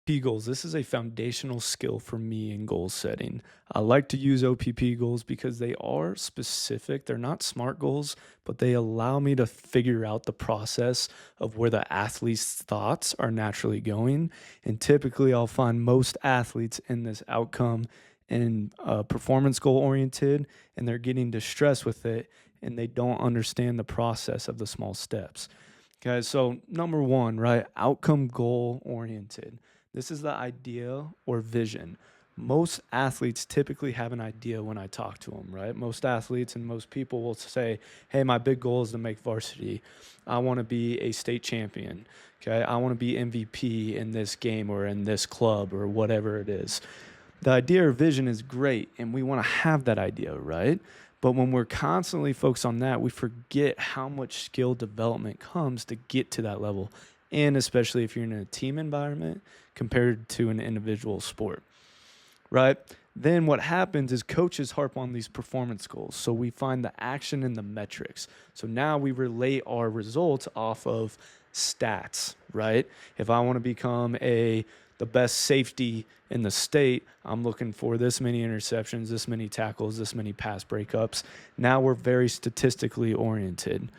P goals. This is a foundational skill for me in goal setting. I like to use OPP goals because they are specific. They're not smart goals, but they allow me to figure out the process of where the athlete's thoughts are naturally going. And typically, I'll find most athletes in this outcome and performance goal oriented, and they're getting distressed with it, and they don't understand the process of the small steps. Okay, so number one, right? Outcome goal oriented. This is the idea or vision. Most athletes typically have an idea when I talk to them, right? Most athletes and most people will say, hey, my big goal is to make varsity. I want to be a state champion. Okay, I want to be MVP in this game or in this club or whatever it is. The idea or vision is great, and we want to have that idea, right? But when we're constantly focused on that, we forget how much skill development comes to get to that level. And especially if you're in a team environment compared to an individual sport, right? Then what happens is coaches harp on these performance goals. So we find the action in the metrics. So now we relate our results off of stats, right? If I want to become the best safety in the state, I'm looking for this many interceptions, this many tackles, this many pass breakups. Now we're very statistically oriented.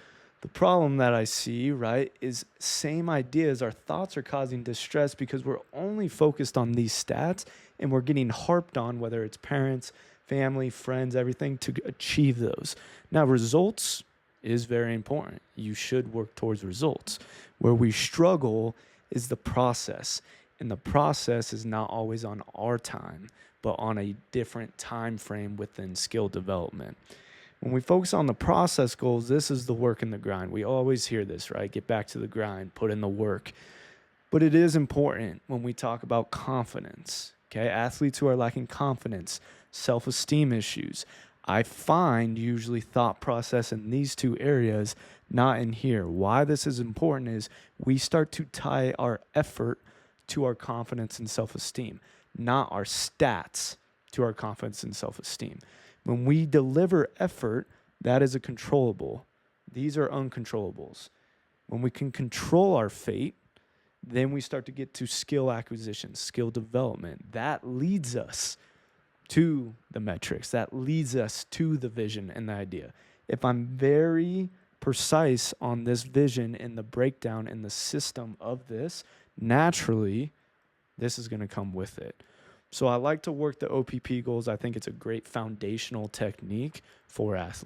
The problem that I see, right, is same ideas. Our thoughts are causing distress because we're only focused on these stats and we're getting harped on, whether it's parents, family, friends, everything to achieve those. Now, results is very important. You should work towards results. Where we struggle is the process. And the process is not always on our time, but on a different time frame within skill development. When we focus on the process goals, this is the work and the grind. We always hear this, right? Get back to the grind, put in the work. But it is important when we talk about confidence, okay? Athletes who are lacking confidence, self esteem issues. I find usually thought process in these two areas, not in here. Why this is important is we start to tie our effort to our confidence and self esteem, not our stats to our confidence and self esteem. When we deliver effort, that is a controllable. These are uncontrollables. When we can control our fate, then we start to get to skill acquisition, skill development. That leads us to the metrics. That leads us to the vision and the idea. If I'm very precise on this vision and the breakdown and the system of this, naturally, this is going to come with it. So I like to work the OPP goals. I think it's a great foundational technique for athletes.